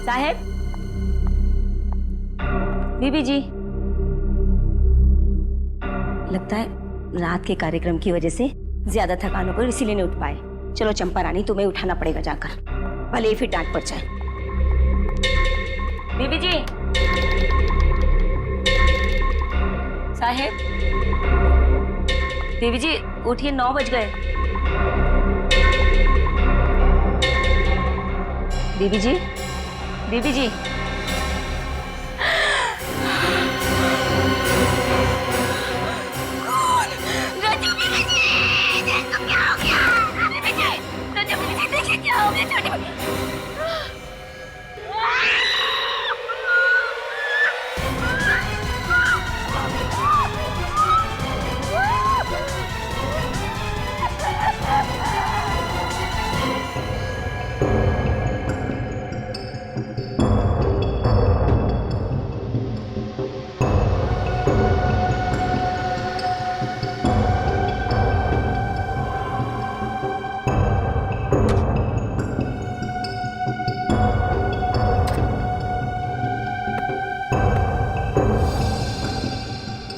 साहेब, बीबी जी, लगता है रात के कार्यक्रम की वजह से ज्यादा थकान होकर इसीलिए नहीं उठ पाए। चलो चंपा रानी, तुम्हें उठाना पड़ेगा जाकर, भले ही फिर डांट पड़ जाए। बीबी जी, साहेब, बीबी जी उठिए, 9 बज गए। बीबी जी, बीबी जी,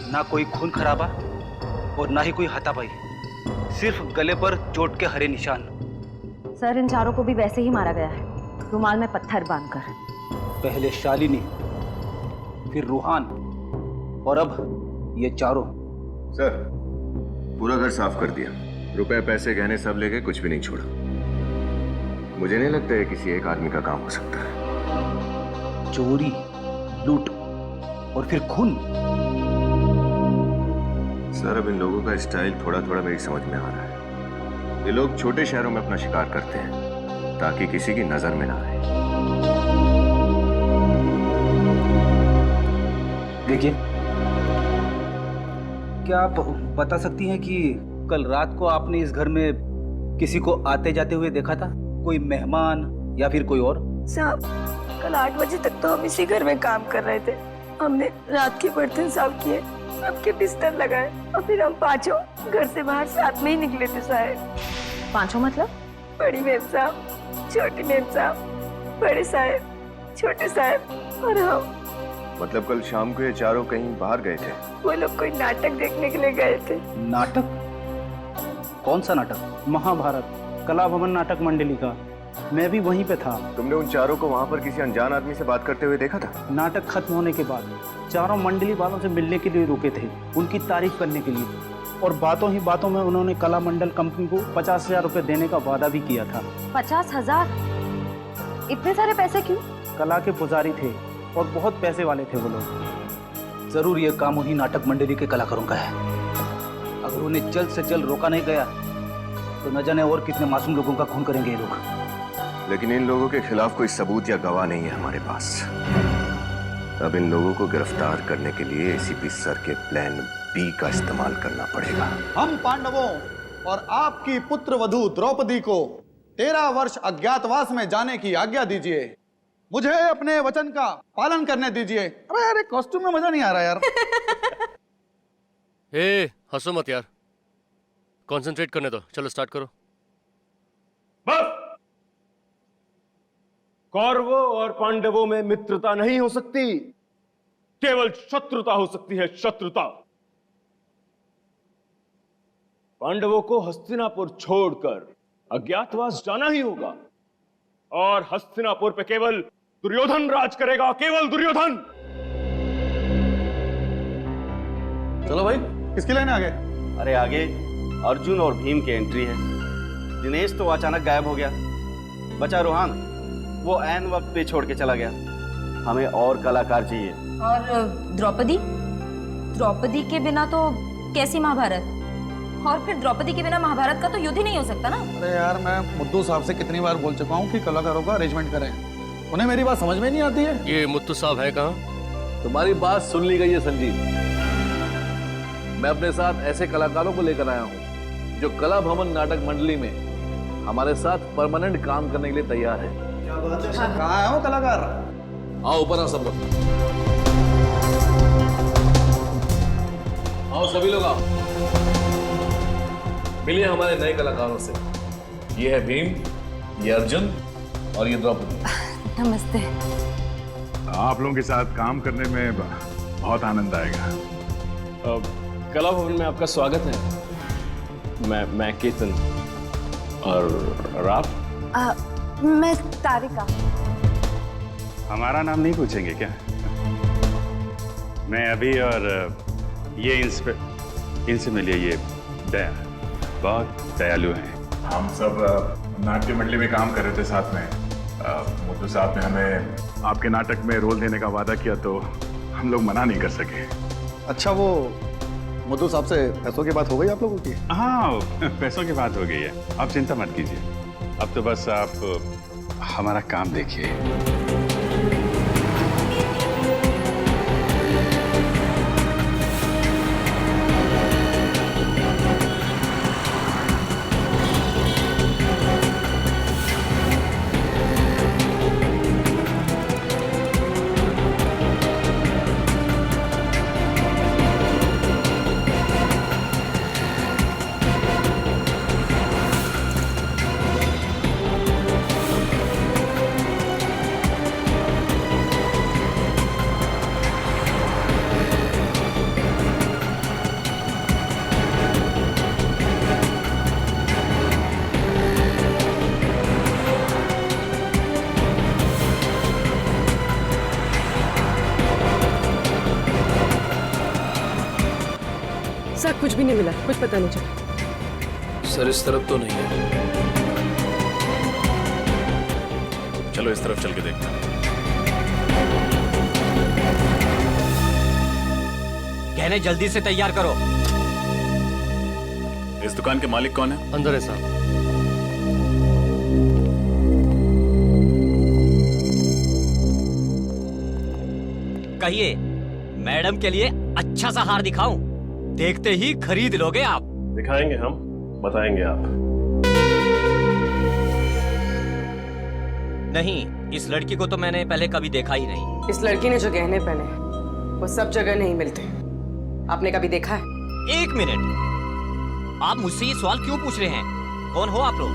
ना कोई खून खराबा और ना ही कोई हाथापाई, सिर्फ गले पर चोट के हरे निशान। सर, इन चारों को भी वैसे ही मारा गया है, रुमाल में पत्थर बांधकर। पहले शालिनी, फिर रूहान और अब ये चारों। सर, पूरा घर साफ कर दिया, रुपए पैसे गहने सब लेके कुछ भी नहीं छोड़ा। मुझे नहीं लगता है किसी एक आदमी का काम हो सकता है। चोरी, लूट और फिर खून। सर, अब इन लोगों का स्टाइल थोड़ा थोड़ा मेरी समझ में आ रहा है। ये लोग छोटे शहरों में अपना शिकार करते हैं ताकि किसी की नजर में ना आए। देखिए, क्या आप बता सकती हैं कि कल रात को आपने इस घर में किसी को आते जाते हुए देखा था? कोई मेहमान या फिर कोई और? साहब, कल 8 बजे तक तो हम इसी घर में काम कर रहे थे। हमने रात के बर्तन साफ किए, सबके बिस्तर लगाए और फिर हम पांचों घर से बाहर साथ में ही निकले थे। साहब, पांचों मतलब? बड़ी मेम साहब, छोटी मेम साहब, बड़े साहब, छोटे साहब और हम। मतलब कल शाम को ये चारों कहीं बाहर गए थे? वो लोग कोई नाटक देखने के लिए गए थे। नाटक? कौन सा नाटक? महाभारत कला भवन नाटक मंडली का। मैं भी वहीं पे था। तुमने उन चारों को वहां पर किसी अनजान आदमी से बात करते हुए देखा था? नाटक खत्म होने के बाद चारों मंडली वालों से मिलने के लिए रुके थे, उनकी तारीफ करने के लिए, और बातों ही बातों में उन्होंने कला मंडल कंपनी को 50,000 रुपए देने का वादा भी किया था। 50,000? इतने सारे पैसे क्यों? कला के पुजारी थे और बहुत पैसे वाले थे वो लोग। जरूर ये काम उन्हीं नाटक मंडली के कलाकारों का है। अगर उन्हें जल्द से जल्द रोका नहीं गया तो न जाने और कितने मासूम लोगों का खून करेंगे ये लोग। लेकिन इन लोगों के खिलाफ कोई सबूत या गवाह नहीं है हमारे पास। अब इन लोगों को गिरफ्तार करने के लिए एसीपी सर के प्लान बी का इस्तेमाल करना पड़ेगा। हम पांडवों और आपकी पुत्र वधू द्रौपदी को 13 वर्ष अज्ञातवास में जाने की आज्ञा दीजिए। मुझे अपने वचन का पालन करने दीजिए। अबे यार, कॉस्ट्यूम में मजा नहीं आ रहा यार। हंसो मत यार, कंसंट्रेट करने दो। चलो स्टार्ट करो। बस! कौरवों और पांडवों में मित्रता नहीं हो सकती, केवल शत्रुता हो सकती है, शत्रुता। पांडवों को हस्तिनापुर छोड़कर अज्ञातवास जाना ही होगा, और हस्तिनापुर पे केवल दुर्योधन राज करेगा, केवल दुर्योधन। चलो भाई, किसकी लाइन आगे? अरे आगे अर्जुन और भीम की एंट्री है। दिनेश तो अचानक गायब हो गया, बचा रूहान, वो ऐन वक्त पे छोड़ के चला गया। हमें और कलाकार चाहिए। और द्रौपदी? द्रौपदी के बिना तो कैसी महाभारत? और फिर द्रौपदी के बिना महाभारत का तो युद्ध ही नहीं हो सकता ना। अरे यार, मैं मुद्दू साहब से कितनी बार बोल चुका हूँ कि कलाकारों का अरेंजमेंट करें, उन्हें मेरी बात समझ में नहीं आती है। ये मुत्तू साहब है कहाँ? तुम्हारी बात सुन ली गई है संजीव। मैं अपने साथ ऐसे कलाकारों को लेकर आया हूँ जो कला भवन नाटक मंडली में हमारे साथ परमानेंट काम करने के लिए तैयार है। कहाँ है वो कलाकार? आओ ऊपर आओ सब लोग, आओ सभी लोग आओ, मिलिए हमारे नए कलाकारों से। ये है भीम, ये अर्जुन और ये द्रौपदी। नमस्ते। आप लोगों के साथ काम करने में बहुत आनंद आएगा। कला भवन में आपका स्वागत है। मैं केतन। और आप? मैं तारिका। हमारा नाम नहीं पूछेंगे क्या? मैं अभी, और ये इनसे मिलिए, ये दया, बहुत दयालु हैं। हम सब नाट्य मंडली में काम कर रहे थे साथ में। मुद्दू साहब ने हमें आपके नाटक में रोल देने का वादा किया तो हम लोग मना नहीं कर सके। अच्छा, वो मुद्दू साहब से पैसों की बात हो गई आप लोगों की? हाँ, पैसों की बात हो गई है। आप चिंता मत कीजिए। अब तो बस आप हमारा काम देखिए। सर कुछ भी नहीं मिला, कुछ पता नहीं चला। सर इस तरफ तो नहीं है। चलो इस तरफ चल के देखते हैं। गहने जल्दी से तैयार करो। इस दुकान के मालिक कौन है? अंदर है साहब। कहिए, मैडम के लिए अच्छा सा हार दिखाऊं? देखते ही खरीद लोगे आप। दिखाएंगे हम, बताएंगे आप। नहीं, इस लड़की को तो मैंने पहले कभी देखा ही नहीं। इस लड़की ने जो गहने पहने वो सब जगह नहीं मिलते। आपने कभी देखा है? एक मिनट, आप मुझसे ये सवाल क्यों पूछ रहे हैं? कौन हो आप लोग?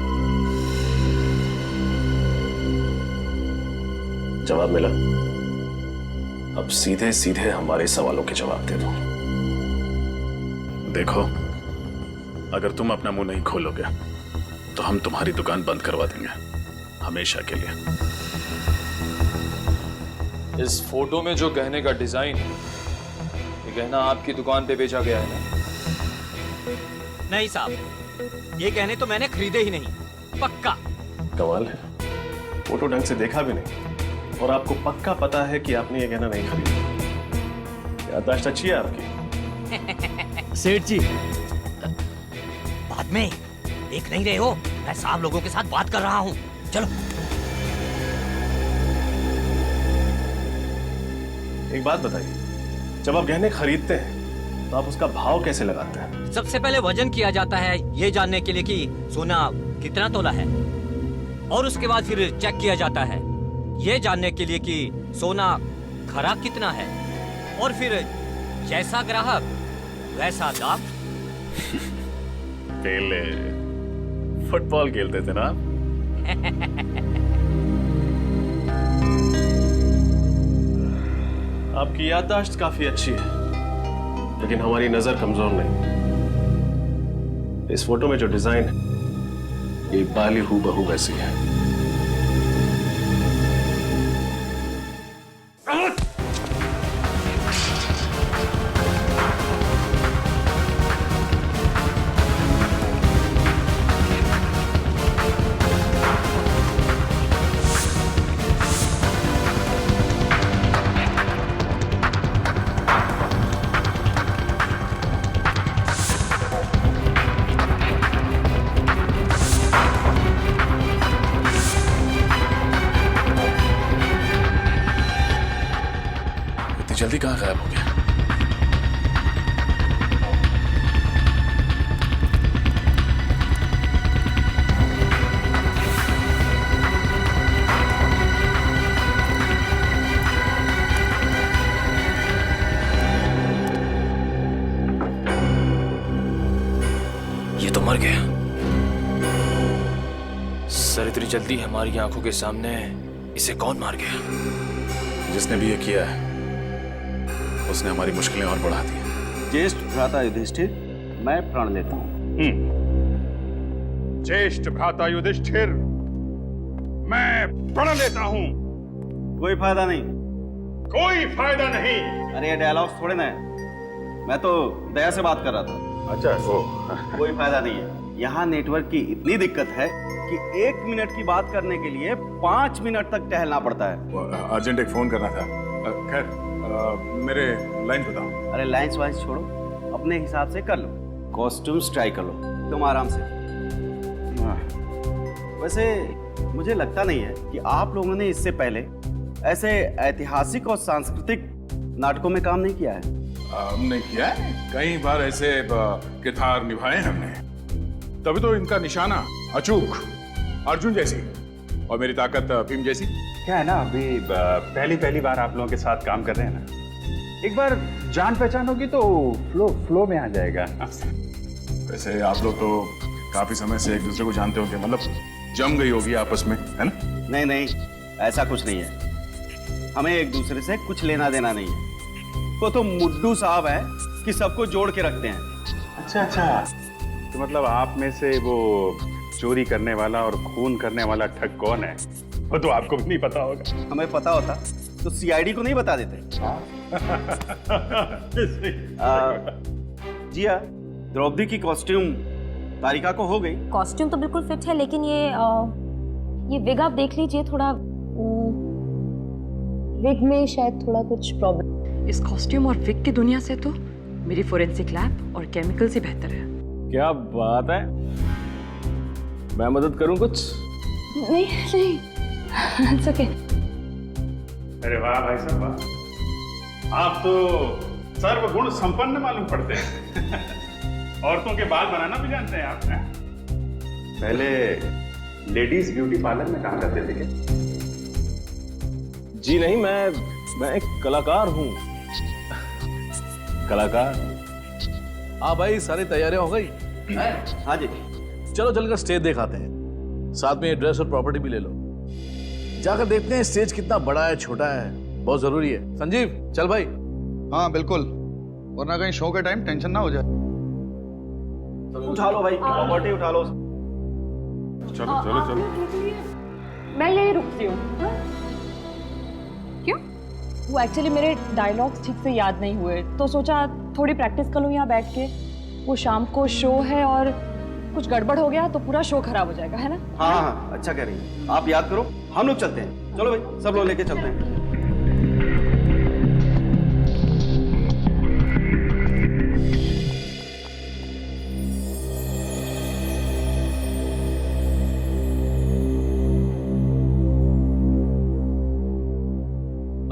जवाब मिला। अब सीधे सीधे हमारे सवालों के जवाब दे दो। देखो, अगर तुम अपना मुंह नहीं खोलोगे तो हम तुम्हारी दुकान बंद करवा देंगे, हमेशा के लिए। इस फोटो में जो गहने का डिजाइन है, ये गहना आपकी दुकान पे बेचा गया है ना? नहीं साहब, ये गहने तो मैंने खरीदे ही नहीं, पक्का। कमाल है, फोटो ढंग से देखा भी नहीं और आपको पक्का पता है कि आपने ये गहना नहीं खरीदा। याददाश्त अच्छी है आपकी। सेठ जी, बाद में देख नहीं रहे हो, मैं साहब लोगों के साथ बात कर रहा हूँ। चलो। एक बात बताइए, जब आप गहने खरीदते हैं तो आप उसका भाव कैसे लगाते हैं? सबसे पहले वजन किया जाता है, ये जानने के लिए कि सोना कितना तोला है, और उसके बाद फिर चेक किया जाता है, ये जानने के लिए कि सोना खरा कितना है, और फिर जैसा ग्राहक वैसा दाम। पहले फुटबॉल खेलते थे ना? आपकी याददाश्त काफी अच्छी है, लेकिन हमारी नजर कमजोर नहीं। इस फोटो में जो डिजाइन है, ये बाली हूबहू वैसी है। जल्दी कहाँ गायब हो गया? ये तो मर गया। सर इतनी जल्दी हमारी आंखों के सामने इसे कौन मार गया? जिसने भी ये किया है उसने हमारी मुश्किलें और बढ़ा दी। ज्येष्ठ भ्राता युधिष्ठिर, मैं प्रण लेता हूँ। ज्येष्ठ भ्राता युधिष्ठिर, मैं प्रण लेता हूँ। कोई फायदा नहीं। कोई फायदा नहीं। अरे ये डायलॉग्स थोड़े ना है, मैं तो दया से बात कर रहा था। अच्छा वो कोई फायदा नहीं है। यहाँ नेटवर्क की इतनी दिक्कत है कि 1 मिनट की बात करने के लिए 5 मिनट तक टहलना पड़ता है। अर्जेंट एक फोन करना था। खैर मेरे लाइन बताओ। अरे लाइन्स वाइन्स छोड़ो, अपने हिसाब से कर लो। कॉस्ट्यूम्स ट्राई कर लो तुम आराम से। वैसे मुझे लगता नहीं है कि आप लोगों ने इससे पहले ऐसे ऐतिहासिक और सांस्कृतिक नाटकों में काम नहीं किया है। हमने किया है कई बार, ऐसे किरदार निभाए हमने, तभी तो इनका निशाना अचूक अर्जुन जैसी और मेरी ताकत भीम जैसी। क्या है ना, अभी पहली बार आप लोगों के साथ काम कर रहे हैं ना, एक बार जान पहचान होगी तो फ्लो में आ जाएगा। वैसे आप लोग तो काफी समय से एक दूसरे को जानते होंगे, मतलब जम गई होगी आपस में, है ना? नहीं नहीं, ऐसा कुछ नहीं है। हमें एक दूसरे से कुछ लेना देना नहीं है। वो तो मुड्डू साहब है कि सबको जोड़ के रखते हैं। अच्छा, तो मतलब आप में से वो चोरी करने वाला और खून करने वाला ठग कौन है, वो तो आपको भी नहीं पता होगा। हमें पता होता तो सीआईडी को नहीं बता देते। जिया, द्रौपदी की कॉस्ट्यूम तारिका को हो गई। कॉस्ट्यूम तो बिल्कुल फिट है, लेकिन ये विग आप देख लीजिए, थोड़ा विग में शायद थोड़ा कुछ प्रॉब्लम। इस कॉस्ट्यूम और विग की दुनिया से तो मेरी फोरेंसिक लैब और केमिकल्स ही बेहतर है। क्या बात है, मैं मदद करूं कुछ? नहीं It's okay. अरे वाह भाई साहब वाह, आप तो सर्वगुण संपन्न मालूम पड़ते हैं। औरतों के बाल बनाना भी जानते हैं आप? पहले लेडीज ब्यूटी पार्लर में काम करते थे क्या? जी नहीं, मैं एक कलाकार हूं। कलाकार। हाँ भाई, सारी तैयारियां हो गई? हाँ जी। चलो चलकर स्टेज दिखाते हैं, साथ में ड्रेस और प्रॉपर्टी भी ले लो। जाकर देखते हैं स्टेज कितना बड़ा है छोटा है, बहुत जरूरी है। संजीव चल भाई। हाँ बिल्कुल, वरना कहीं शो के टाइम टेंशन ना हो जाए। उठा लो भाई, प्रॉपर्टी उठा लो। चलो चलो चलो। मैं यही रुकती हूँ। क्यों? वो एक्चुअली मेरे डायलॉग्स ठीक से याद नहीं हुए, तो सोचा थोड़ी प्रैक्टिस कर लूँ यहाँ बैठ के। वो शाम को शो है और कुछ गड़बड़ हो गया तो पूरा शो खराब हो जाएगा, है ना? हाँ, अच्छा कह रही हैं। आप याद करो, हम लोग चलते हैं। चलो भाई, सब लोग लेके चलते हैं।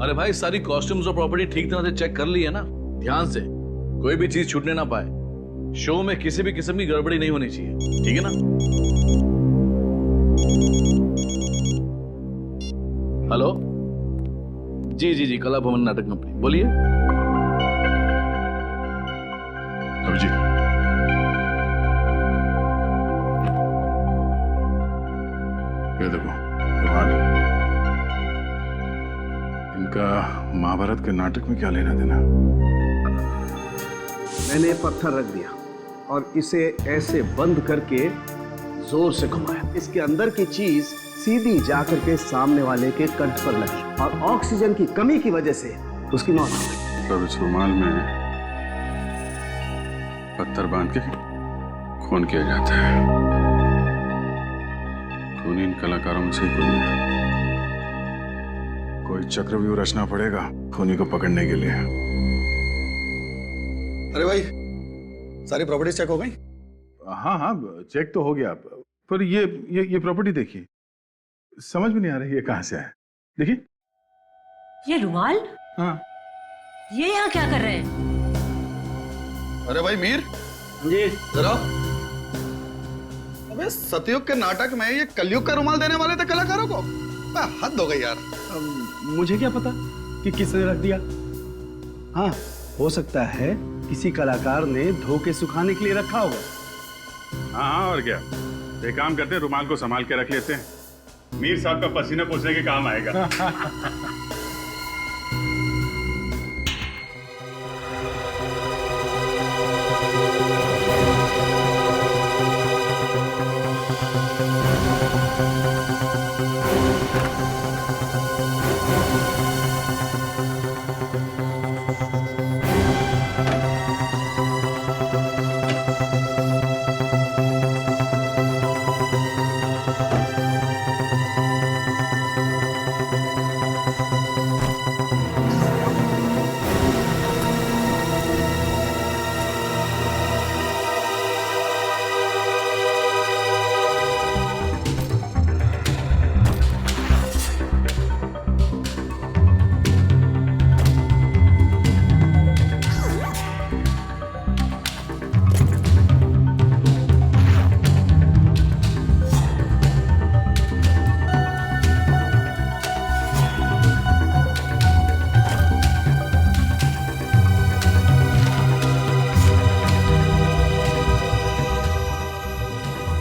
अरे भाई, सारी कॉस्ट्यूम्स और प्रॉपर्टी ठीक तरह से चेक कर ली है ना? ध्यान से, कोई भी चीज छूटने ना पाए। शो में किसी भी किस्म की गड़बड़ी नहीं होनी चाहिए, ठीक है ना? हेलो, जी कला भवन नाटक कंपनी, बोलिए। अभिजीत, ये देखो इनका महाभारत के नाटक में क्या लेना देना? मैंने पत्थर रख दिया और इसे ऐसे बंद करके जोर से घुमाया। इसके अंदर की चीज सीधी जाकर के सामने वाले के कंठ पर लगी और ऑक्सीजन की कमी की वजह से उसकी मौत हो गई। तो इस रुमाल में पत्थर बांध के खून किया जाता है। खून इन कलाकारों में से ही कोई है। कोई चक्रव्यूह रचना पड़ेगा खूनी को पकड़ने के लिए। अरे भाई, सारी प्रॉपर्टी चेक हो गई? हाँ, चेक तो हो गया, पर ये प्रॉपर्टी देखिए, समझ में नहीं आ रही है कहाँ से है। देखिए ये रुमाल। हाँ, ये यहाँ क्या कर रहे हैं? अरे भाई मीर जी जरा, अबे सतयुग के नाटक में ये कलयुग का रुमाल देने वाले थे कलाकारों को? हद हो गई यार। मुझे क्या पता कि किसने रख दिया। हाँ, हो सकता है किसी कलाकार ने धो के सुखाने के लिए रखा होगा। हाँ, और क्या, एक काम करते हैं, रुमाल को संभाल के रख लेते हैं, मीर साहब का पसीना पोंछने के काम आएगा।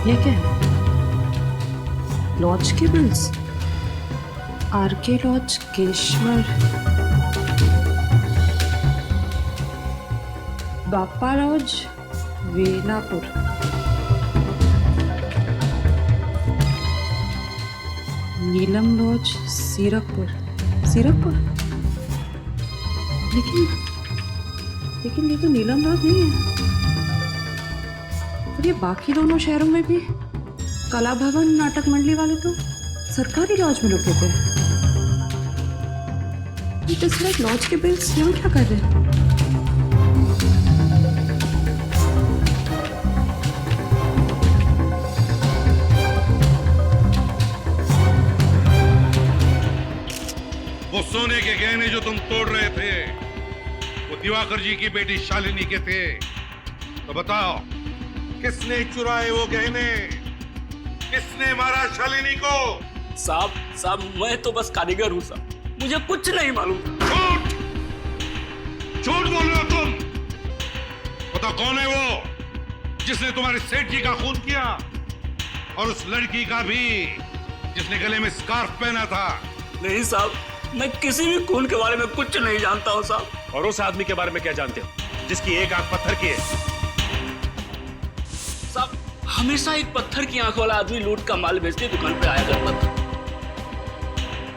ये क्या है? लॉज के bills, RK lodge, Keshwar, Bappa lodge, Velapur, Neelam lodge, Sirakpur. Sirakpur? लेकिन ये तो नीलम लॉज नहीं है। और ये बाकी दोनों शहरों में भी कला भवन नाटक मंडली वाले तो सरकारी लॉज में रुके थे। ये तो लॉज के बिल्स यहाँ क्या कर रहे हैं? वो सोने के गहने जो तुम तोड़ रहे थे वो दिवाकर जी की बेटी शालिनी के थे, तो बताओ किसने चुराए वो गहने? किसने मारा शालिनी को? साहब मैं तो बस कारीगर हूँ साहब, मुझे कुछ नहीं मालूम। झूठ झूठ बोल रहे हो तुम। बताओ कौन है वो जिसने तुम्हारे सेठ जी का खून किया, और उस लड़की का भी जिसने गले में स्कार्फ पहना था? नहीं साहब, मैं किसी भी खून के बारे में कुछ नहीं जानता हूँ साहब। और उस आदमी के बारे में क्या जानते हो जिसकी एक आंख पत्थर की है? साहब हमेशा एक पत्थर की आंख वाला आदमी लूट का माल बेचने दुकान पे आया करता था,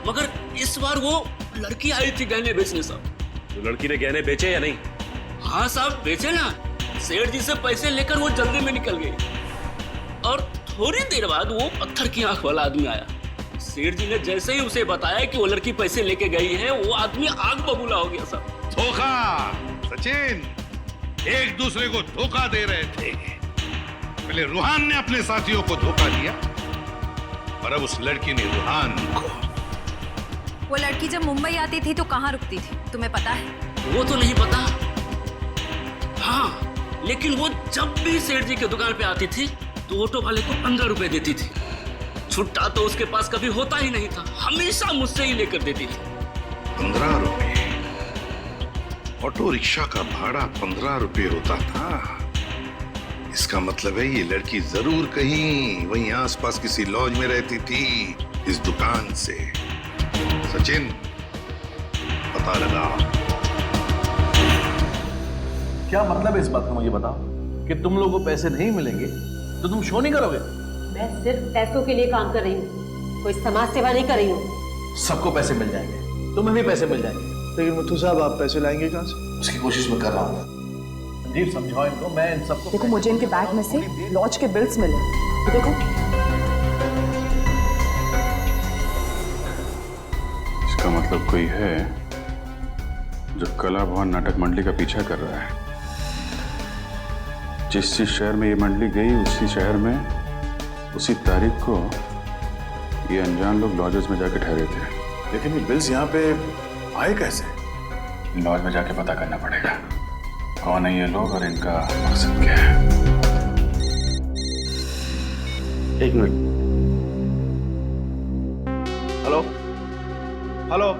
मगर इस बार वो लड़की आई थी गहने बेचने साहब। तो लड़की ने गहने बेचे या नहीं? हाँ साहब बेचे ना। सेठ जी से पैसे लेकर वो जल्दी में निकल गई, और थोड़ी देर बाद वो पत्थर की आंख वाला आदमी आया। सेठ जी ने जैसे ही उसे बताया कि वो लड़की पैसे लेके गई है, वो आदमी आग बबूला हो गया साहब। धोखा सचिन, एक दूसरे को धोखा दे रहे थे। पहले रूहान ने अपने साथियों को धोखा दिया, और अब उस लड़की ने रूहान को। वो लड़की जब मुंबई आती थी तो कहाँ रुकती थी, तुम्हें पता है? वो तो नहीं पता। हाँ, लेकिन वो जब भी सेठ जी की दुकान पे आती थी तो ऑटो वाले को 15 रुपए देती थी। छुट्टा तो उसके पास कभी होता ही नहीं था, हमेशा मुझसे ही लेकर देती थी। 15 रुपए? ऑटो रिक्शा का भाड़ा 15 रुपए होता था? इसका मतलब है ये लड़की जरूर कहीं वहीं आसपास किसी लॉज में रहती थी इस दुकान से। सचिन पता लगा। क्या मतलब है इस बात का, मुझे बताओ कि तुम लोगों को पैसे नहीं मिलेंगे तो तुम शो नहीं करोगे? मैं सिर्फ पैसों के लिए काम कर रही हूँ, कोई समाज सेवा नहीं कर रही हूँ। सबको पैसे मिल जाएंगे, तुम्हें भी पैसे मिल जाएंगे। लेकिन मुथु साहब आप पैसे लाएंगे कहाँ से? उसकी कोशिश मैं कर रहा हूँ। संजीव समझाओ इनको, मैं इन सबको। देखो मुझे इनके बैग में से लॉज के बिल्स मिले, तो देखो। इसका मतलब कोई है जो कला भवन नाटक मंडली का पीछा कर रहा है। जिस शहर में ये मंडली गई उसी शहर में उसी तारीख को ये अनजान लोग लॉजेस में जाके ठहरे थे। लेकिन ये बिल्स यहाँ पे आए कैसे? लॉज में जाके पता करना पड़ेगा कौन है ये लोग और इनका मकसद क्या है। एक मिनट। Hello hello.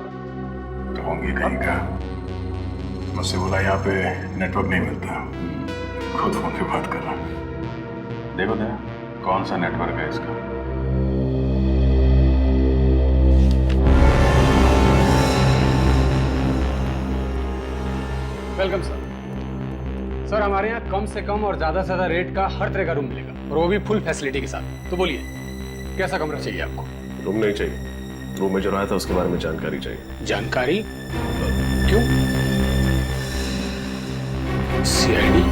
तो होंगे कहीं का। मुझसे बोला यहाँ पे नेटवर्क नहीं मिलता, खुद फोन पे बात कर रहा हूँ। देखो दया कौन सा नेटवर्क है इसका। Welcome sir. सर हमारे यहाँ कम से कम और ज्यादा से ज्यादा रेट का हर तरह का रूम मिलेगा और वो भी फुल फैसिलिटी के साथ। तो बोलिए कैसा कमरा चाहिए आपको? रूम नहीं चाहिए, रूम में जो रहा था उसके बारे में जानकारी चाहिए। जानकारी? क्यों? सीआईडी?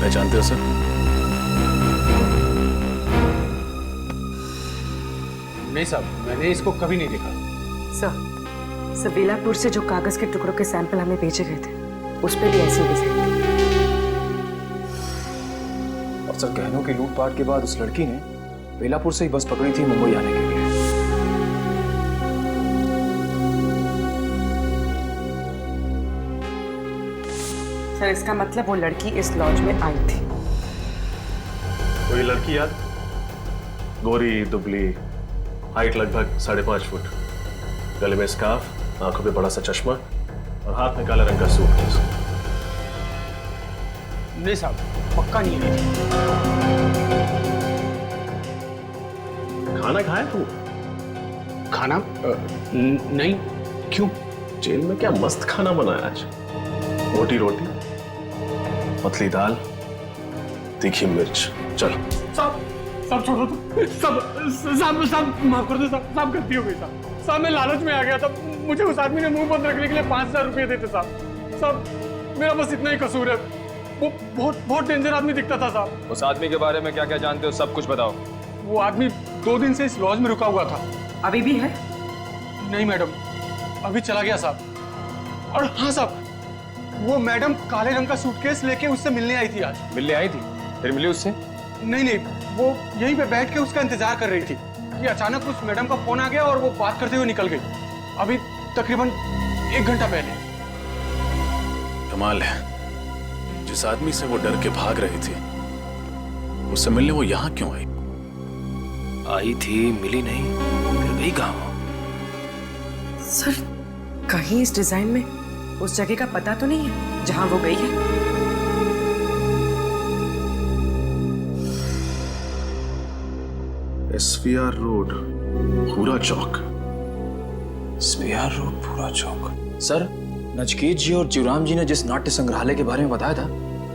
जानते हो सर? नहीं साहब, मैंने इसको कभी नहीं देखा। सर बेलापुर से जो कागज के टुकड़ों के सैंपल हमें भेजे गए थे उस पे भी ऐसी डिजाइन थी। और सर गहनों की लूटपाट के बाद उस लड़की ने बेलापुर से ही बस पकड़ी थी मुंबई आने के लिए। सर इसका मतलब वो लड़की इस लॉज में आई थी। कोई लड़की याद? गोरी दुबली, हाइट लगभग 5.5 फुट, गले में स्कार्फ, आंखों पे बड़ा सा चश्मा और हाथ में काले रंग का सूट। नहीं साहब, पक्का नहीं है। खाना खाया तू? खाना? नहीं। क्यों? जेल में क्या मस्त खाना बनाया आज। मोटी रोटी, पतली दाल, तीखी मिर्च। चलो साहब छोड़ो तो। साहब माफ कर दो साहब गलती हो गई साहब। मैं लालच में आ गया था। मुझे उस आदमी ने मुंह बंद रखने के लिए 5000 रुपये देते साहब। मेरा बस इतना ही कसूर है। वो बहुत डेंजर आदमी दिखता था साहब। उस आदमी के बारे में क्या क्या जानते हो सब कुछ बताओ। वो आदमी 2 दिन से इस लॉज में रुका हुआ था। अभी भी है? नहीं मैडम, अभी चला गया साहब। और हाँ साहब, वो मैडम काले रंग का सूटकेस लेके उससे मिलने आई थी आज। मिलने आई थी? फिर मिली उससे? नहीं, वो यहीं पे बैठ के उसका इंतजार कर रही थी कि अचानक उस मैडम का फोन आ गया और वो बात करते हुए निकल गई। अभी तकरीबन 1 घंटा पहले। कमाल है, जिस आदमी से वो डर के भाग रही थी उससे मिलने वो यहाँ क्यों आई? आई थी, मिली नहीं, फिर गई कहाँ? सर कहीं इस डिजाइन में उस जगह का पता तो नहीं है जहां वो गई है? SVR रोड, पूरा चौक। SVR रोड, पूरा चौक। सर नचकेत जी और जीवराम जी ने जिस नाट्य संग्रहालय के बारे में बताया था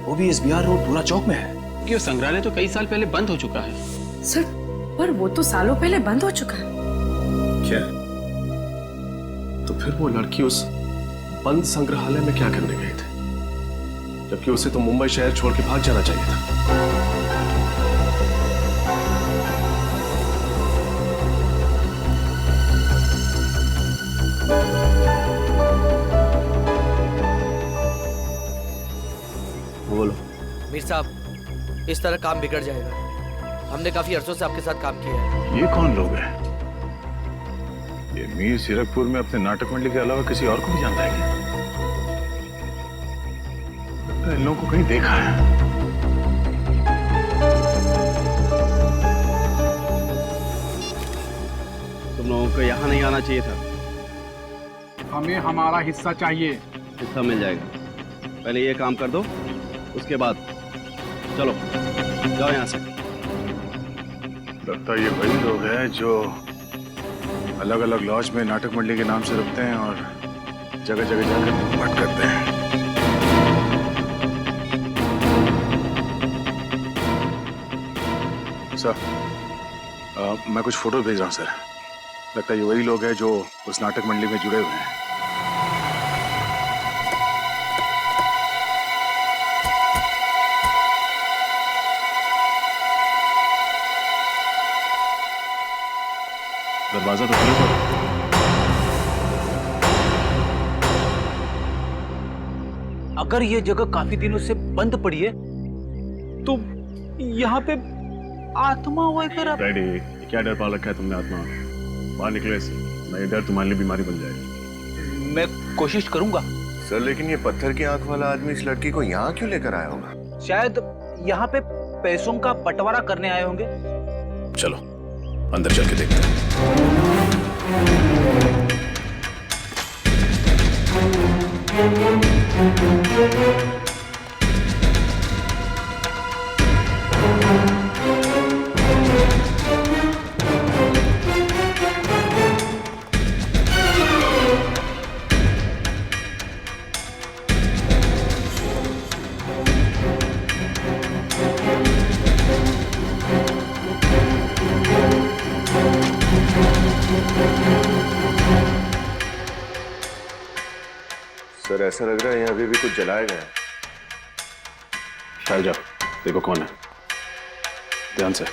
वो भी SVR रोड, पूरा चौक में है। कि वो संग्रहालय तो कई साल पहले बंद हो चुका है। सर पर वो तो सालों पहले बंद हो चुका है। क्या? तो फिर वो लड़की उस बंद संग्रहालय में क्या करने गई थी? जबकि उसे तो मुंबई शहर छोड़ के भाग जाना चाहिए था। बोलो। मीर साहब, इस तरह काम बिगड़ जाएगा। हमने काफी अरसों से आपके साथ काम किया है। ये कौन लोग हैं? ये मीर सीरकपुर में अपने नाटक मंडली के अलावा किसी और को भी जानता है क्या? इन लोगों को कहीं देखा है। तुम लोगों को यहाँ नहीं आना चाहिए था। हमें हमारा हिस्सा चाहिए। हिस्सा मिल जाएगा, पहले ये काम कर दो, उसके बाद चलो जाओ यहाँ से। लगता है ये वही लोग हैं जो अलग अलग लॉज में नाटक मंडली के नाम से रुकते हैं और जगह जगह जाकर लूटपाट करते हैं। सर, मैं कुछ फोटो भेज रहा हूँ सर। लगता है ये वही लोग हैं जो उस नाटक मंडली में जुड़े हुए हैं। दरवाजा तो खुला था। अगर ये जगह काफी दिनों से बंद पड़ी है तो यहाँ पे आत्मा वगैरह। डैडी, क्या डर पा रखा है तुमने आत्मा? बाहर निकले से, नहीं डर तुम्हारे लिए बीमारी बन जाएगी। मैं कोशिश करूंगा सर, लेकिन ये पत्थर की आंख वाला आदमी इस लड़की को यहाँ क्यों लेकर आया होगा? शायद यहाँ पे पैसों का बंटवारा करने आए होंगे। चलो अंदर चल के देखते हैं। सर ऐसा लग रहा है यहाँ अभी भी कुछ जलाया गया है। शायद जाओ देखो कौन है, ध्यान से।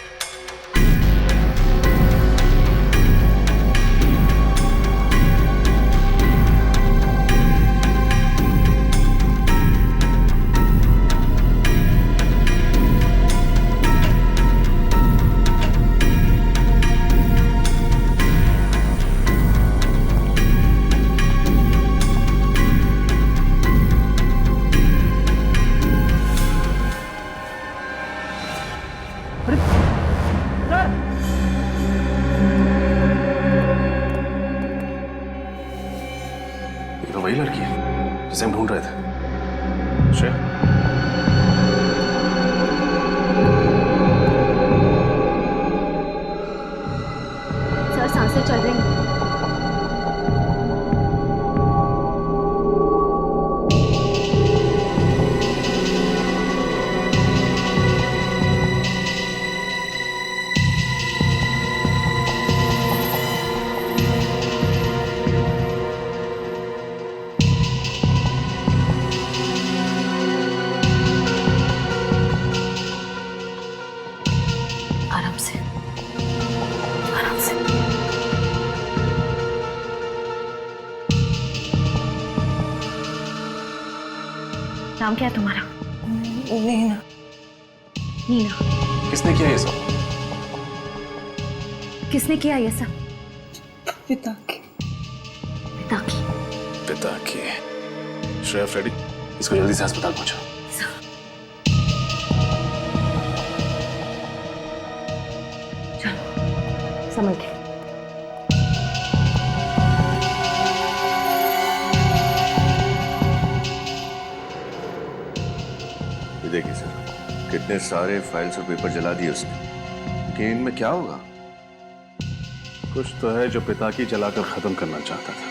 ये तो वही लड़की है जिसे हम ढूंढ रहे थे। श्रेया, सर सांसें चल रही हैं। आराम से, आराम से। नाम क्या है तुम्हारा? नीना। नीना। किसने किया ये सब? किसने किया ये सब? पिता की। पिता की। पिता की। श्रेया, फ्रेडी, इसको जल्दी से अस्पताल पहुंचाओ। समझ गए। ये देखिए सर, कितने सारे फाइल्स और पेपर जला दिए उसने, लेकिन इनमें क्या होगा? कुछ तो है जो पिता की जलाकर खत्म करना चाहता था।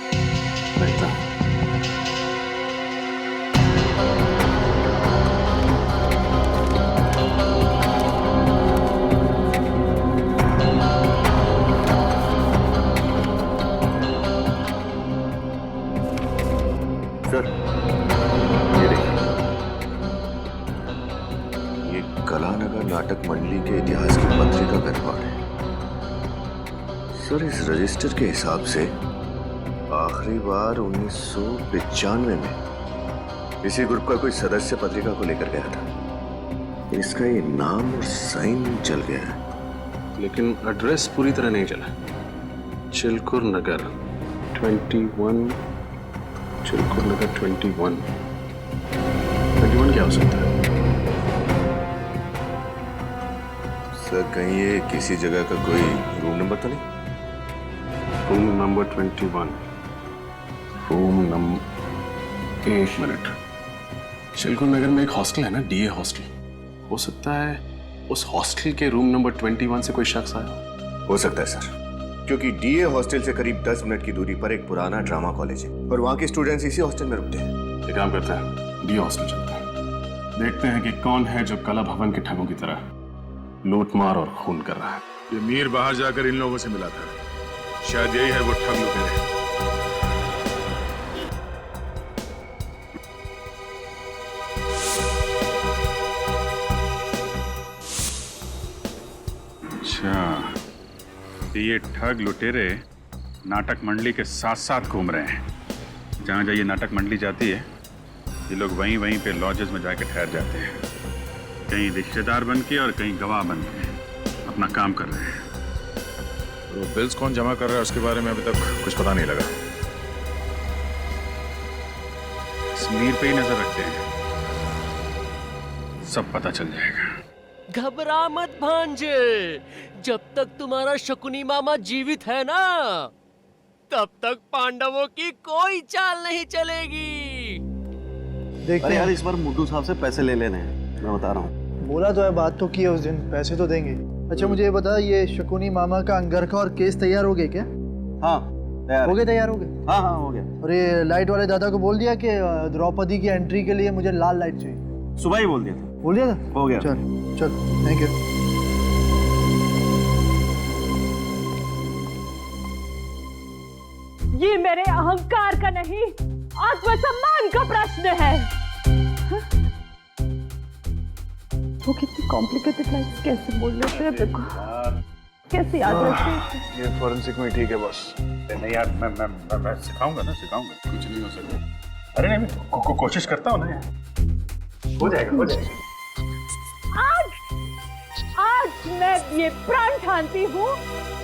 देखता हूं। सर ये देखिए, ये कलानगर नाटक मंडली के इतिहास की पत्रिका का रिकॉर्ड है। सर इस रजिस्टर के हिसाब से आखिरी बार 1995 में इसी ग्रुप का कोई सदस्य पत्रिका को लेकर गया था। इसका ये नाम और साइन चल गया है, लेकिन एड्रेस पूरी तरह नहीं चला। चिलकुर नगर 21, चिलकुर नगर 21 क्या हो सकता है? सर कहीं ये किसी जगह का कोई रूम नंबर तो नहीं? रूम नंबर 21, रूम नंबर, एक मिनट। चिलकुर नगर में एक हॉस्टल है ना, डीए हॉस्टल। हो सकता है उस हॉस्टल के रूम नंबर 21 से कोई शख्स आया। हो सकता है सर, क्योंकि डीए हॉस्टल से करीब 10 मिनट की दूरी पर एक पुराना ड्रामा कॉलेज है और वहाँ के स्टूडेंट्स इसी हॉस्टल में रुकते हैं। एक काम करते हैं, डीए हॉस्टल चलते हैं, देखते हैं कि कौन है जो कला भवन के ठगों की तरह लूटमार और खून कर रहा है। ये मीर बाहर जाकर इन लोगों से मिला था, शायद यही है वो ठग लुटेरे। अच्छा, ये ठग लुटेरे नाटक मंडली के साथ साथ घूम रहे हैं। जहाँ जहाँ ये नाटक मंडली जाती है, ये लोग वहीं वहीं पे लॉजेस में जाकर ठहर जाते हैं। कहीं रिश्तेदार बन के और कहीं गवाह बन के अपना काम कर रहे हैं। तो बिल्स कौन जमा कर रहा है उसके बारे में अभी तक कुछ पता नहीं लगा। मीर पे ही नजर रखते हैं, सब पता चल जाएगा। घबरा मत भांजे, जब तक तुम्हारा शकुनी मामा जीवित है ना, तब तक पांडवों की कोई चाल नहीं चलेगी। देखते अरे हैं। यार इस बार मुड्डू साहब से पैसे ले लेने हैं, मैं बता रहा हूँ। बोला तो है, बात तो की है उस दिन, पैसे तो देंगे। अच्छा मुझे ये बता, ये शकुनी मामा का अंगरखा और केस तैयार हो गए क्या? हाँ हो गए, तैयार हो गए। हाँ हाँ हो गया। और ये लाइट वाले दादा को बोल दिया कि द्रौपदी की एंट्री के लिए मुझे लाल लाइट चाहिए? सुबह ही बोल दिया था। बोल दिया था? हो गया। चल चल, थैंक यू। ये मेरे अहंकार का नहीं, आत्मसम्मान का प्रश्न है। वो कितनी कॉम्प्लिकेटेड लाइफ कैसे बोल लेते हैं, देखो कैसे याद रखते हैं। ये फॉरेंसिक में ठीक है बॉस। नहीं यार मैं सिखाऊंगा ना, सिखाऊंगा, कुछ नहीं हो सकता। अरे नहीं मैं कोशिश करता हूँ ना यार, हो जाएगा हो जाएगा। आज मैं ये प्रण ठानती हूँ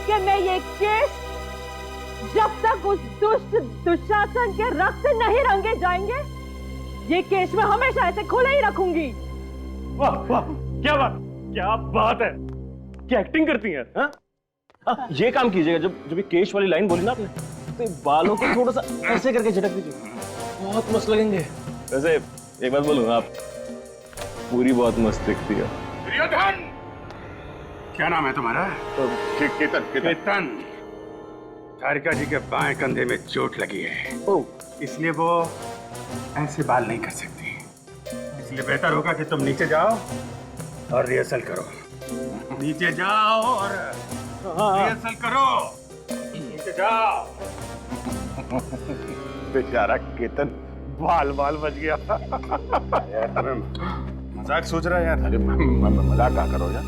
कि मैं ये केस जब तक उस दुष्ट दुशासन के रक्त नहीं रंगे जाएंगे, ये केस मैं हमेशा ऐसे खुला ही रखूंगी। वाह वाह, क्या बात है, क्या एक्टिंग करती हैं? हाँ? ये काम कीजिएगा, जब ये केश वाली लाइन बोली ना आपने, तो बालों को थोड़ा सा ऐसे करके झटक दीजिए, बहुत मस्त लगेंगे। वैसे एक बात बोलूं, आप पूरी बहुत मस्त दिखती है। दुर्योधन, क्या नाम है तुम्हारा? केतन। तारिका जी के बाएं कंधे में चोट लगी है, इसलिए वो ऐसे बाल नहीं कर सकती। इसलिए बेहतर होगा कि तुम नीचे जाओ और रिहर्सल करो। नीचे जाओ और रिहर्सल करो। नीचे जाओ। बेचारा केतन बाल बच गया। यार तुम्हें मजाक सोच रहा है यार? अरे मजाक क्या करो यार।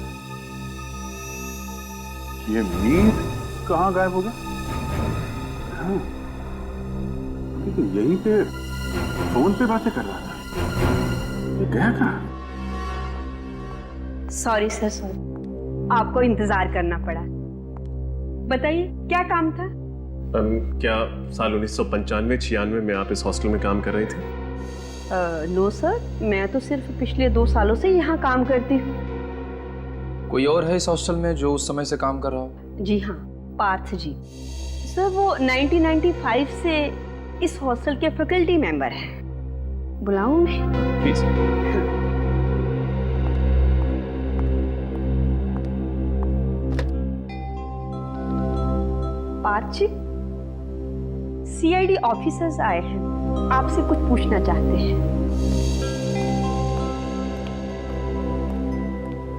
ये मीर कहाँ गायब हो गया? तो यहीं पे फोन पे बातें कर रहा था, ये गया कहाँ? सॉरी सर, सॉरी, आपको इंतजार करना पड़ा। बताइए क्या काम था? क्या साल 1995-96 में आप इस हॉस्टल में काम कर रही थी? नो सर, मैं तो सिर्फ पिछले 2 सालों से यहाँ काम करती हूँ। कोई और है इस हॉस्टल में जो उस समय से काम कर रहा हो? जी हाँ, पार्थ जी। सर वो 1995 से इस हॉस्टल के फैकल्टी मेंबर हैं। बुलाऊं मैं? Please. Parth ji, CID officers आए हैं, आपसे कुछ पूछना चाहते हैं।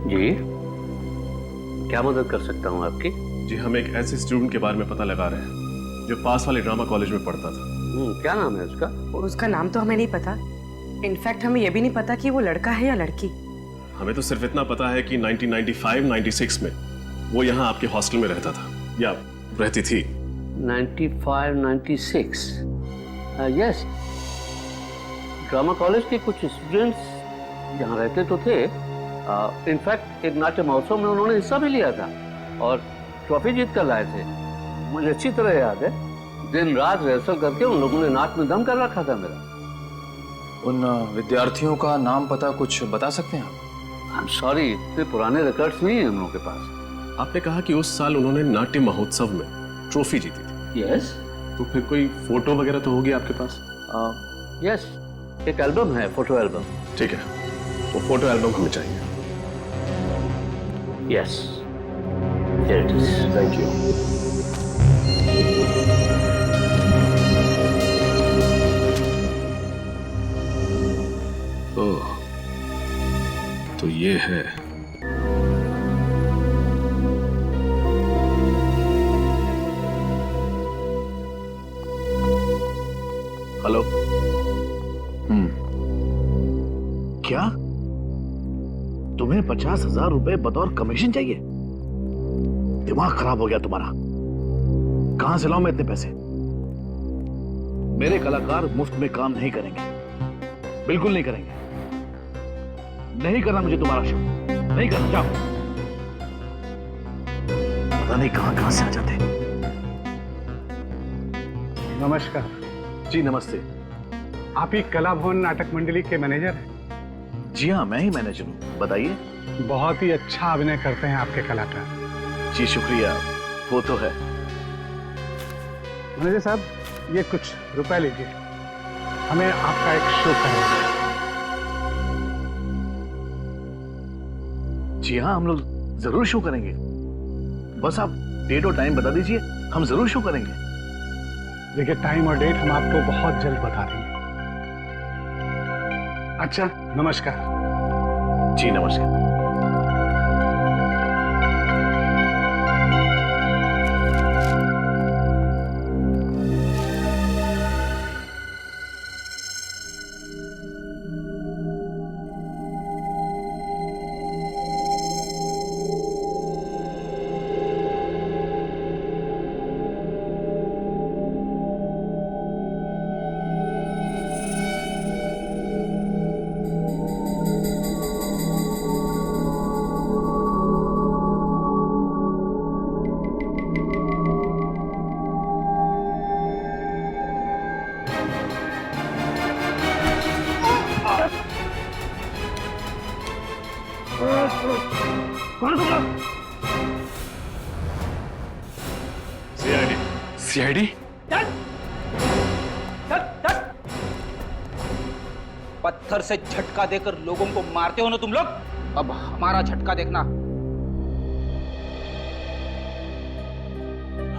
जी, क्या मदद कर सकता हूँ आपकी? जी, हम एक ऐसे स्टूडेंट के बारे में पता लगा रहे हैं जो पास वाले ड्रामा कॉलेज में पढ़ता था। क्या नाम है उसका? उसका नाम तो हमें नहीं पता। इनफैक्ट हमें यह भी नहीं पता कि वो लड़का है या लड़की। हमें तो सिर्फ इतना पता है कि 1995-96 में वो यहाँ आपके हॉस्टल में रहता था या रहती थी। 95-96 यस, ड्रामा कॉलेज के कुछ स्टूडेंट्स यहाँ रहते तो थे। इनफैक्ट एक नाट्य महोत्सव में उन्होंने हिस्सा भी लिया था और ट्रॉफी जीत कर लाए थे। मुझे अच्छी तरह याद है, दिन रात रिहर्सल करके उन लोगों ने नाच में दम कर रखा था मेरा। उन विद्यार्थियों का नाम पता कुछ बता सकते हैं आप? आई एम सॉरी, इतने पुराने रिकॉर्ड्स नहीं है हम लोगों के पास। आपने कहा कि उस साल उन्होंने नाट्य महोत्सव में ट्रॉफी जीती थी। यस। तो फिर कोई फोटो वगैरह तो होगी आपके पास? यस, एक एल्बम है, फोटो एल्बम। ठीक है, वो फोटो एल्बम हमें चाहिए। Yes, here it is. Thank you. ओह, तो ये है। हेलो। क्या तुम्हें 50,000 रुपए बतौर कमीशन चाहिए? दिमाग खराब हो गया तुम्हारा। कहां से लाऊं मैं इतने पैसे? मेरे कलाकार मुफ्त में काम नहीं करेंगे, बिल्कुल नहीं करेंगे। नहीं करना मुझे तुम्हारा शो, नहीं करना। जाओ। पता नहीं कहां से आ जाते। नमस्कार जी। नमस्ते। आप ही कला भवन नाटक मंडली के मैनेजर हैं? जी हाँ, मैं ही मैनेजर हूँ। बताइए। बहुत ही अच्छा अभिनय करते हैं आपके कलाकार। जी शुक्रिया, वो तो है। मैनेजर साहब, ये कुछ रुपए लीजिए, हमें आपका एक शो करना है। जी हाँ, हम लोग जरूर शो करेंगे। बस आप डेट और टाइम बता दीजिए, हम जरूर शो करेंगे। देखिए, टाइम और डेट हम आपको बहुत जल्द बता देंगे। अच्छा, नमस्कार। जी नमस्कार। सीआईडी? पत्थर से झटका देकर लोगों को मारते हो ना तुम लोग, अब हमारा झटका देखना।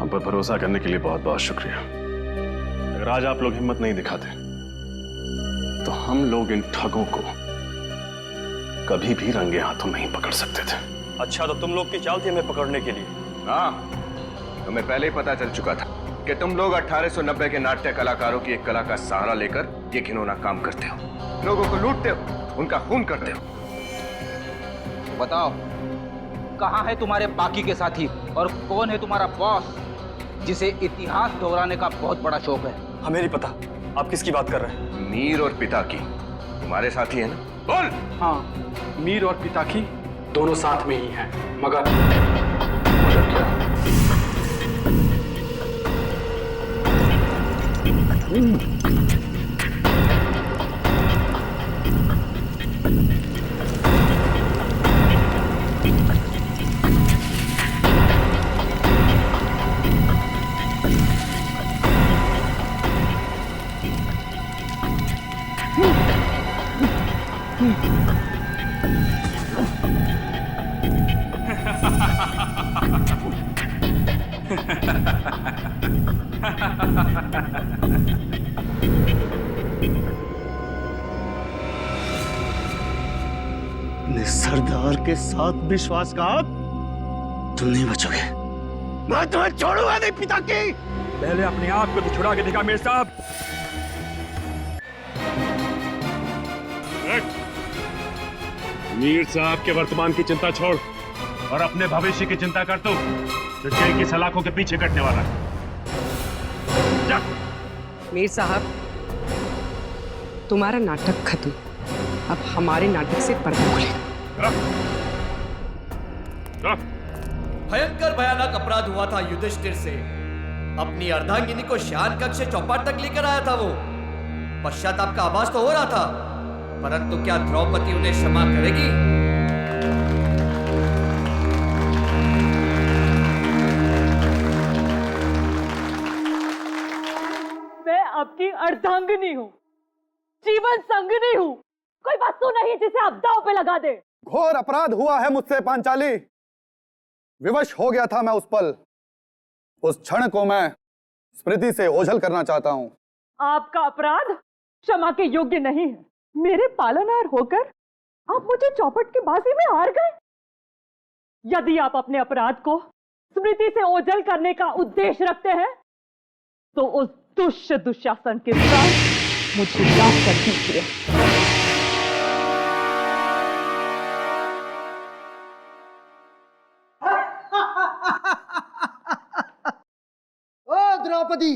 हम पर भरोसा करने के लिए बहुत बहुत शुक्रिया। अगर आज आप लोग हिम्मत नहीं दिखाते तो हम लोग इन ठगों को कभी भी रंगे हाथों नहीं पकड़ सकते थे। अच्छा, तो तुम लोग की चाल थी हमें पकड़ने के लिए? हाँ, हमें पहले ही पता चल चुका था कि तुम लोग 1890 के नाट्य कलाकारों की एक कला का सहारा लेकर ये घिनौना काम करते हो, लोगों को लूटते हो, उनका खून करते हो। बताओ, कहाँ है तुम्हारे बाकी के साथी और कौन है तुम्हारा बॉस जिसे इतिहास दोहराने का बहुत बड़ा शौक है? हमें नहीं पता, आप किसकी बात कर रहे हैं? मीर और पिता की तुम्हारे साथी है ना? बोल। हाँ, मीर और पिता की दोनों साथ में ही हैं, मगर सरदार के साथ विश्वासघात, तुम नहीं बचोगे। मैं तुम्हें छोड़ूंगा नहीं पिता की। पहले अपने आप को तो छुड़ा के दिखा मेरे साहब। मीर साहब के वर्तमान की चिंता छोड़ और अपने भविष्य की चिंता कर तू, जो जेल की सलाखों के पीछे कटने वाला है। जा। मीर साहब, तुम्हारा नाटक खत्म, अब हमारे नाटक से पर्दा खुलेगा। भयंकर भयानक अपराध हुआ था युधिष्ठिर से। अपनी अर्धांगिनी को शान कक्ष से चौपाट तक लेकर आया था वो। पश्चाताप का आभास तो हो रहा था, परंतु क्या द्रौपदी उन्हें क्षमा करेगी? मैं आपकी अर्धांगिनी हूँ, जीवन संगिनी हूँ, कोई वस्तु नहीं जिसे आप दांव पे लगा दे। घोर अपराध हुआ है मुझसे पांचाली। विवश हो गया था मैं उस पल, उस क्षण को मैं स्मृति से ओझल करना चाहता हूं। आपका अपराध क्षमा के योग्य नहीं है। मेरे पालनहार होकर आप मुझे चौपट की बाजी में हार गए। यदि आप अपने अपराध को स्मृति से ओझल करने का उद्देश्य रखते हैं तो उस दुष्ट दुशासन के साथ मुझे माफ कर दीजिए। ओ द्रौपदी,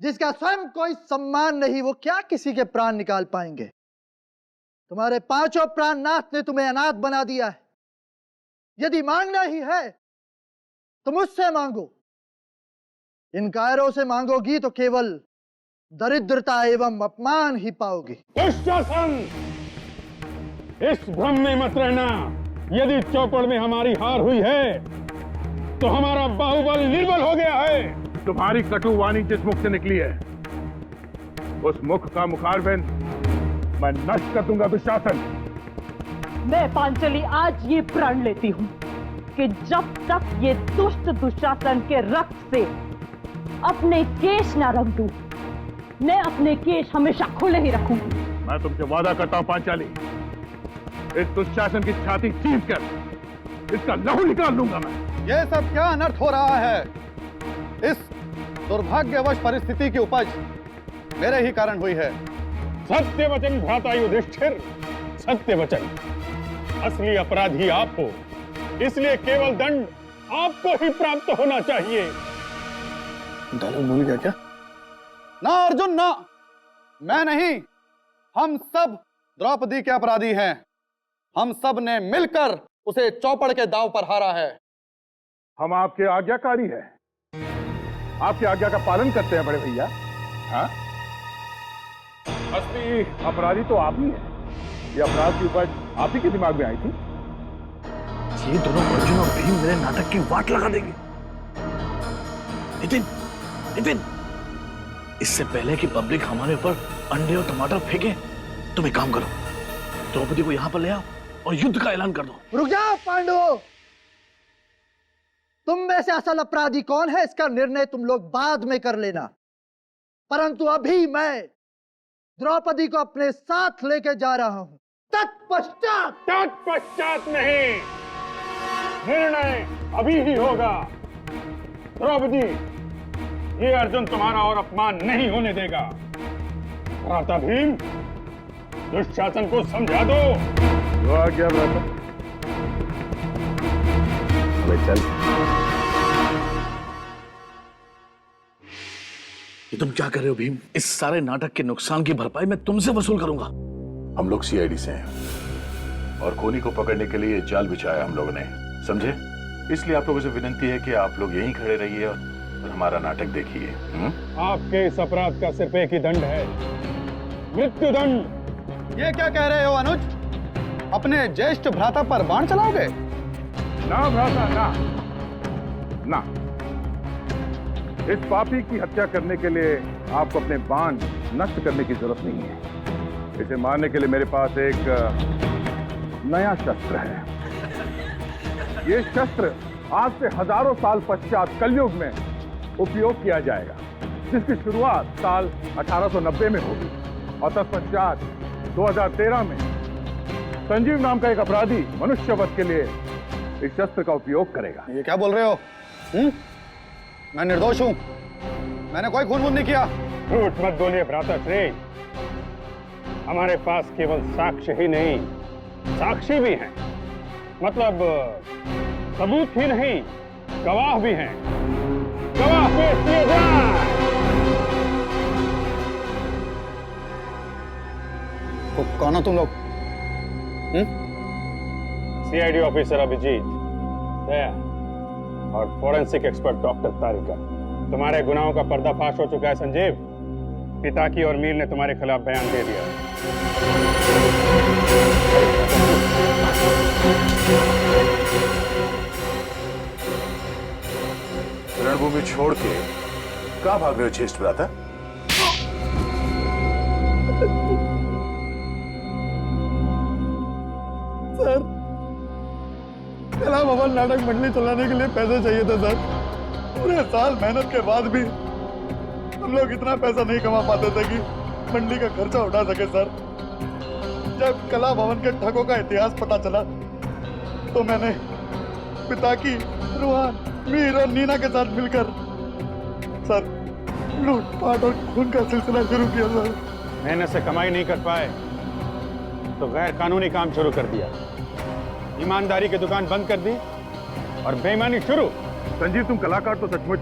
जिसका स्वयं कोई सम्मान नहीं, वो क्या किसी के प्राण निकाल पाएंगे? तुम्हारे पांचों प्राणनाथ ने तुम्हें अनाथ बना दिया है। यदि मांगना ही है तो मुझसे मांगो। इन कायरों से मांगोगी तो केवल दरिद्रता एवं अपमान ही पाओगी। दुशासन, इस भ्रम में मत रहना। यदि चौपड़ में हमारी हार हुई है तो हमारा बाहुबल निर्बल हो गया है। तुम्हारी कटु वाणी जिस मुख से निकली है, उस मुख का मुखारबिंद मैं नष्ट कर दूंगा दुशासन। मैं पांचली आज ये प्रण लेती हूँ कि जब तक ये दुष्ट दुशासन के रक्त से अपने केश ना रंग दूं, मैं अपने केश हमेशा खुले ही रखूंगी। मैं तुमसे वादा करता हूं पांचाली, इस दुशासन की छाती चीर कर इसका लहू निकाल लूंगा मैं। ये सब क्या अनर्थ हो रहा है? इस दुर्भाग्यवश परिस्थिति की उपज मेरे ही कारण हुई है। सत्य वचन भ्राता युधिष्ठिर, सत्य वचन। असली अपराधी आप हो, इसलिए केवल दंड आपको ही प्राप्त होना चाहिए। डायलॉग भूल गया क्या? ना अर्जुन ना, मैं नहीं, हम सब द्रौपदी के अपराधी हैं। हम सब ने मिलकर उसे चौपड़ के दांव पर हारा है। हम आपके आज्ञाकारी हैं, आपकी आज्ञा का पालन करते हैं बड़े भैया। हाँ, असली अपराधी तो आप ही हैं। ये अपराध की उपज आप ही के दिमाग में आई थी। ये दोनों अर्जुन और भीम मेरे नाटक की वाट लगा देंगे। नितिन, नितिन, इससे पहले कि पब्लिक हमारे ऊपर अंडे और टमाटर फेंके, तुम एक काम करो, द्रौपदी को यहां पर ले आओ और युद्ध का ऐलान कर दो। रुक जाओ पांडवों, तुम में से असल अपराधी कौन है इसका निर्णय तुम लोग बाद में कर लेना, परंतु अभी मैं द्रौपदी को अपने साथ लेके जा रहा हूं। तत्पश्चात नहीं, निर्णय अभी ही होगा। द्रौपदी, ये अर्जुन तुम्हारा और अपमान नहीं होने देगा। भ्राता भीम, दुशासन को समझा दो। तो आ गया भ्राता, चल। ये तुम क्या कर रहे हो भीम? इस सारे नाटक के नुकसान की भरपाई मैं तुमसे वसूल करूंगा। हम लोग सीआईडी से हैं और खूनी को पकड़ने के लिए जाल बिछाया हम लोगों ने, समझे? इसलिए आप लोगों से विनती है कि आप लोग यहीं खड़े रहिए और हमारा नाटक देखिए। आपके इस अपराध का सिर्फ एक ही दंड है, मृत्युदंड। ये क्या कह रहे हो अनुज? अपने ज्येष्ठ भ्राता पर बाण चलाओगे? ना भ्राता, ना। इस पापी की हत्या करने के लिए आपको अपने बाण नष्ट करने की जरूरत नहीं है। इसे मारने के लिए मेरे पास एक नया शस्त्र है। ये शस्त्र आज से हजारों साल पश्चात कलयुग में उपयोग किया जाएगा, जिसकी शुरुआत साल 1890 में होगी और तत्पश्चात 2013 में संजीव नाम का एक अपराधी मनुष्यवध के लिए इस शस्त्र का उपयोग करेगा। ये क्या बोल रहे हो? मैं निर्दोष हूं, मैंने कोई खून नहीं किया। झूठ मत बोलिए भ्राता श्री, हमारे पास केवल साक्ष्य ही नहीं, साक्षी भी हैं। मतलब सबूत ही नहीं, गवाह भी हैं। गवाह पेश किए जाएं। कौन हो तुम लोग? सीआईडी ऑफिसर अभिजीत, दया और फोरेंसिक एक्सपर्ट डॉक्टर तारिका। तुम्हारे गुनाहों का पर्दाफाश हो चुका है संजीव। पिताकी और मीर ने तुम्हारे खिलाफ बयान दे दिया। रणभूमि छोड़ के कहां भाग रहे हो ज्येष्ठ भ्राता? सर, कला भवन नाटक मंडली चलाने के लिए पैसे चाहिए थे सर। पूरे साल मेहनत के बाद भी हम लोग इतना पैसा नहीं कमा पाते थे कि मंडली का खर्चा उठा सके सर। जब कला भवन के ठगों का इतिहास पता चला तो मैंने पिताकी, रुहान, मीर और नीना के साथ मिलकर सर लूटपाट और खून का सिलसिला शुरू किया सर। मेहनत से कमाई नहीं कर पाए तो गैर कानूनी काम शुरू कर दिया, ईमानदारी की दुकान बंद कर दी और बेईमानी शुरू। संजीव, तुम कलाकार तो सचमुच